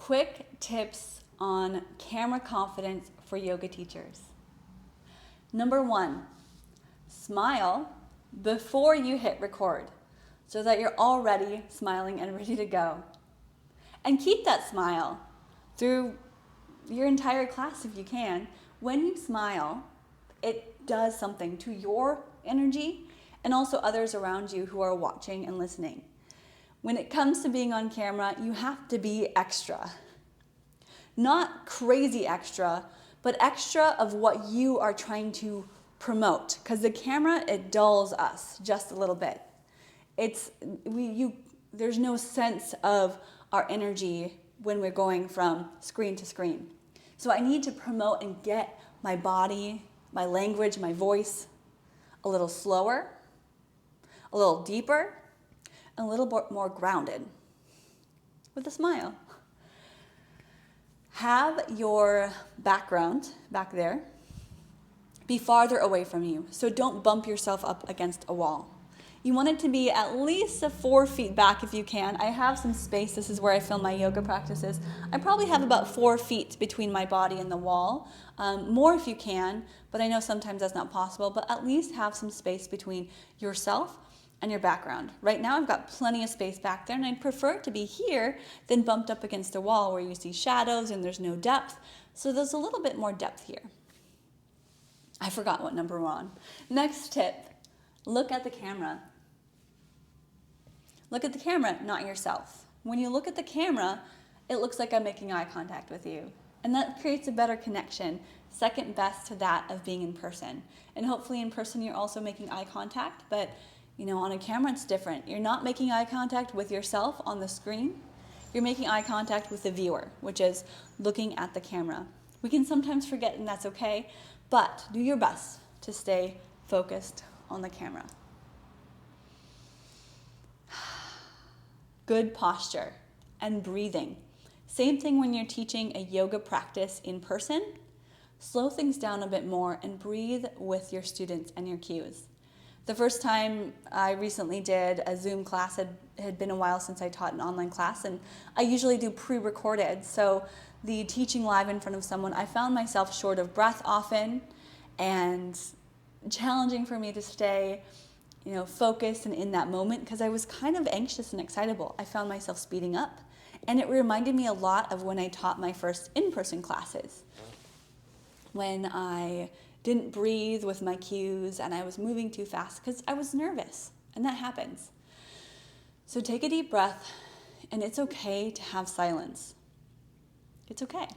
Quick tips on camera confidence for yoga teachers. Number 1, smile before you hit record so that you're already smiling and ready to go. And keep that smile through your entire class if you can. When you smile, it does something to your energy and also others around you who are watching and listening. When it comes to being on camera, you have to be extra. Not crazy extra, but extra of what you are trying to promote. Because the camera, it dulls us just a little bit. There's no sense of our energy when we're going from screen to screen. So I need to promote and get my body, my language, my voice a little slower, a little deeper, and a little more grounded with a smile. Have your background back there be farther away from you, so don't bump yourself up against a wall. You want it to be at least 4 feet back if you can. I have some space. This is where I film my yoga practices. I probably have about 4 feet between my body and the wall. More if you can, but I know sometimes that's not possible. But at least have some space between yourself and your background. Right now I've got plenty of space back there, and I'd prefer it to be here than bumped up against a wall where you see shadows and there's no depth. So there's a little bit more depth here. I forgot what number we're on. Next tip, look at the camera. Look at the camera, not yourself. When you look at the camera, it looks like I'm making eye contact with you. And that creates a better connection, second best to that of being in person. And hopefully in person you're also making eye contact, but on a camera it's different. You're not making eye contact with yourself on the screen. You're making eye contact with the viewer, which is looking at the camera. We can sometimes forget, and that's okay, but do your best to stay focused on the camera. Good posture and breathing. Same thing when you're teaching a yoga practice in person. Slow things down a bit more and breathe with your students and your cues. The first time I recently did a Zoom class, it had been a while since I taught an online class, and I usually do pre-recorded. So the teaching live in front of someone, I found myself short of breath often and challenging for me to stay focused and in that moment because I was kind of anxious and excitable. I found myself speeding up, and it reminded me a lot of when I taught my first in-person classes, when I didn't breathe with my cues and I was moving too fast because I was nervous, and that happens. So take a deep breath, and it's okay to have silence. It's okay.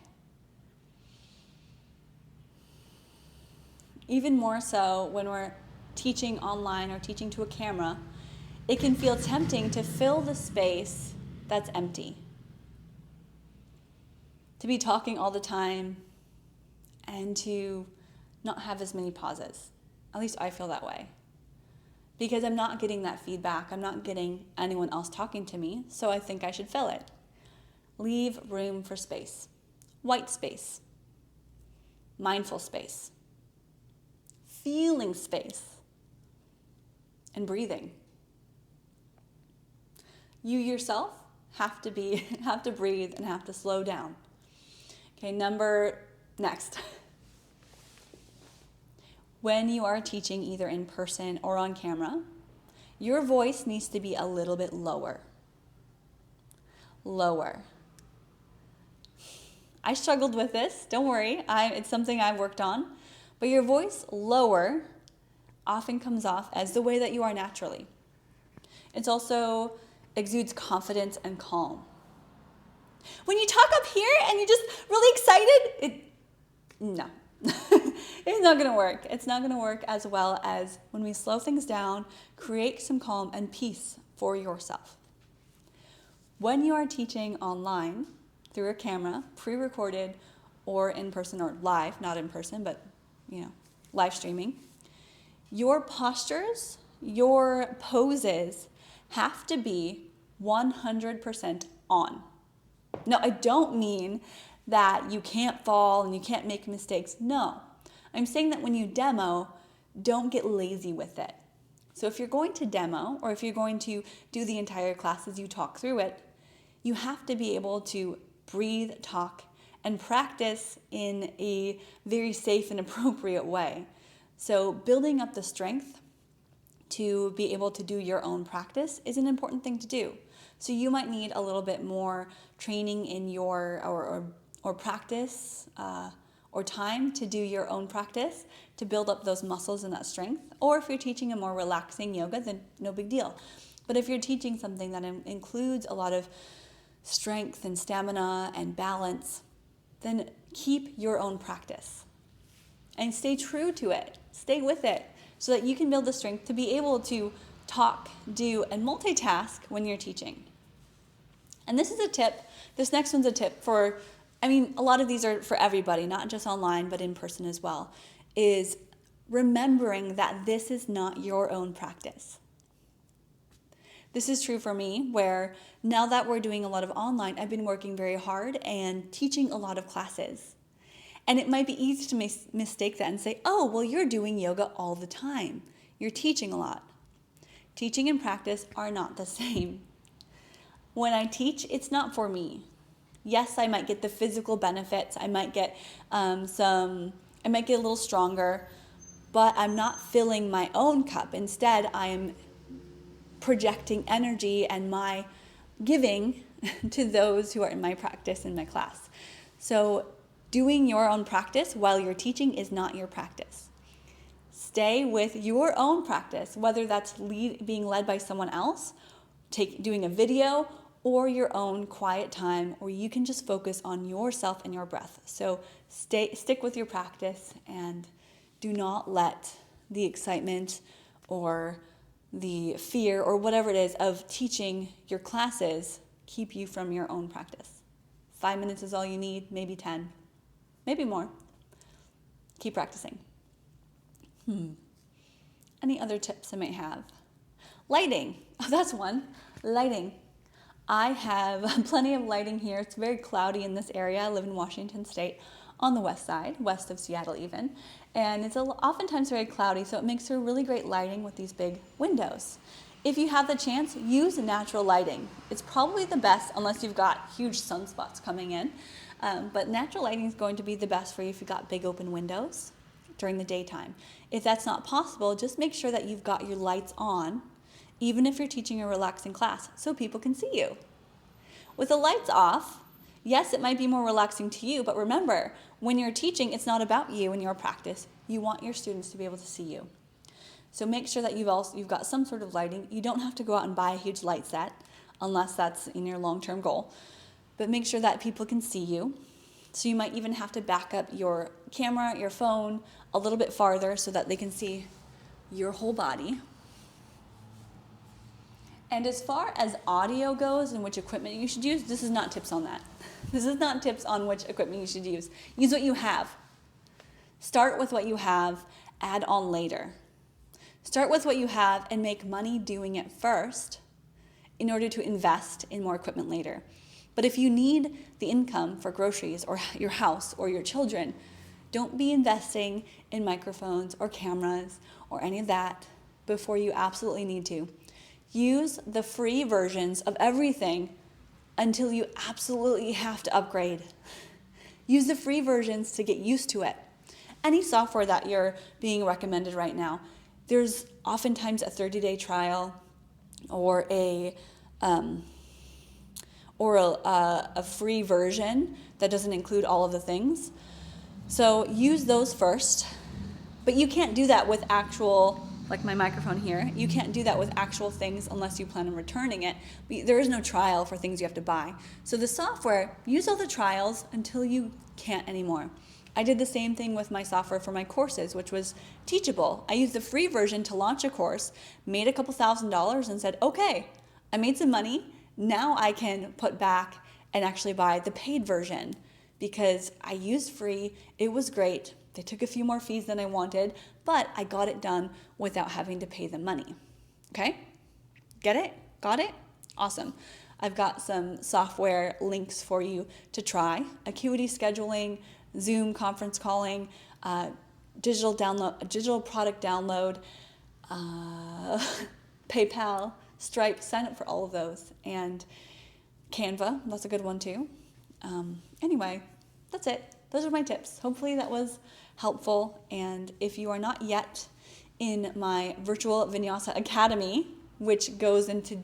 Even more so when we're teaching online or teaching to a camera, it can feel tempting to fill the space that's empty. To be talking all the time and to not have as many pauses. At least I feel that way. Because I'm not getting that feedback. I'm not getting anyone else talking to me, so I think I should fill it. Leave room for space. White space. Mindful space. Feeling space. And breathing. You yourself have to breathe and have to slow down. Okay, next. When you are teaching either in person or on camera, your voice needs to be a little bit lower. Lower. I struggled with this, don't worry, it's something I've worked on, but your voice lower often comes off as the way that you are naturally. It also exudes confidence and calm. When you talk up here and you're just really excited, no. It's not going to work. It's not going to work as well as when we slow things down, create some calm and peace for yourself. When you are teaching online through a camera, pre-recorded or in person or live, not in person, but live streaming, your postures, your poses have to be 100% on. No, I don't mean that you can't fall and you can't make mistakes. No, I'm saying that when you demo, don't get lazy with it. So if you're going to demo or if you're going to do the entire class as you talk through it, you have to be able to breathe, talk, and practice in a very safe and appropriate way. So building up the strength to be able to do your own practice is an important thing to do. So you might need a little bit more training in your or practice or time to do your own practice to build up those muscles and that strength. Or if you're teaching a more relaxing yoga, then no big deal. But if you're teaching something that includes a lot of strength and stamina and balance, then keep your own practice and stay true to it. Stay with it so that you can build the strength to be able to talk, do, and multitask when you're teaching. And this is a tip. This next one's a tip for, a lot of these are for everybody, not just online, but in person as well, is remembering that this is not your own practice. This is true for me, where now that we're doing a lot of online, I've been working very hard and teaching a lot of classes. And it might be easy to mistake that and say, oh, well, you're doing yoga all the time. You're teaching a lot. Teaching and practice are not the same. When I teach, it's not for me. Yes, I might get the physical benefits. I might get I might get a little stronger, but I'm not filling my own cup. Instead, I am projecting energy and my giving to those who are in my practice in my class. So doing your own practice while you're teaching is not your practice. Stay with your own practice, whether that's being led by someone else, doing a video, or your own quiet time, or you can just focus on yourself and your breath. So stick with your practice and do not let the excitement or the fear or whatever it is of teaching your classes keep you from your own practice. 5 minutes is all you need, maybe 10, maybe more. Keep practicing. Any other tips I might have? Lighting. Oh, that's one. Lighting. I have plenty of lighting here. It's very cloudy in this area. I live in Washington State on the west side, west of Seattle even. And it's oftentimes very cloudy, so it makes for really great lighting with these big windows. If you have the chance, use natural lighting. It's probably the best unless you've got huge sunspots coming in. But natural lighting is going to be the best for you if you've got big open windows during the daytime. If that's not possible, just make sure that you've got your lights on, even if you're teaching a relaxing class, so people can see you. With the lights off, yes, it might be more relaxing to you, but remember, when you're teaching, it's not about you and your practice. You want your students to be able to see you. So make sure that you've got some sort of lighting. You don't have to go out and buy a huge light set, unless that's in your long-term goal. But make sure that people can see you. So you might even have to back up your camera, your phone, a little bit farther so that they can see your whole body. And as far as audio goes and which equipment you should use, this is not tips on that. This is not tips on which equipment you should use. Use what you have. Start with what you have, add on later. Start with what you have and make money doing it first in order to invest in more equipment later. But if you need the income for groceries or your house or your children, don't be investing in microphones or cameras or any of that before you absolutely need to. Use the free versions of everything until you absolutely have to upgrade. Use the free versions to get used to it. Any software that you're being recommended right now, there's oftentimes a 30-day trial or a free version that doesn't include all of the things. So use those first, but you can't do that with actual, like my microphone here, you can't do that with actual things unless you plan on returning it. There is no trial for things you have to buy. So the software, use all the trials until you can't anymore. I did the same thing with my software for my courses, which was Teachable. I used the free version to launch a course, made a couple $1,000s and said, okay, I made some money. Now I can put back and actually buy the paid version because I used free. It was great. They took a few more fees than I wanted, but I got it done without having to pay them money. Okay? Get it? Got it? Awesome. I've got some software links for you to try. Acuity scheduling, Zoom conference calling, digital product download, PayPal, Stripe. Sign up for all of those. And Canva, that's a good one too. Anyway, that's it. Those are my tips. Hopefully that was helpful. And if you are not yet in my virtual Vinyasa Academy, which goes into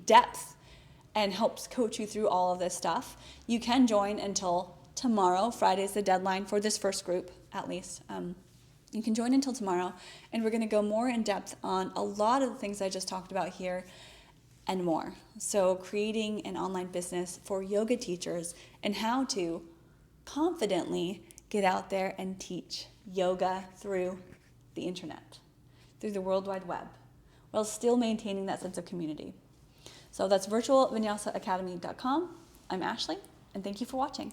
depth and helps coach you through all of this stuff, you can join until tomorrow. Friday's the deadline for this first group, at least. You can join until tomorrow, and we're going to go more in depth on a lot of the things I just talked about here and more. So creating an online business for yoga teachers and how to confidently get out there and teach yoga through the internet, through the World Wide Web, while still maintaining that sense of community. So that's virtualvinyasa academy.com. I'm Ashley, and thank you for watching.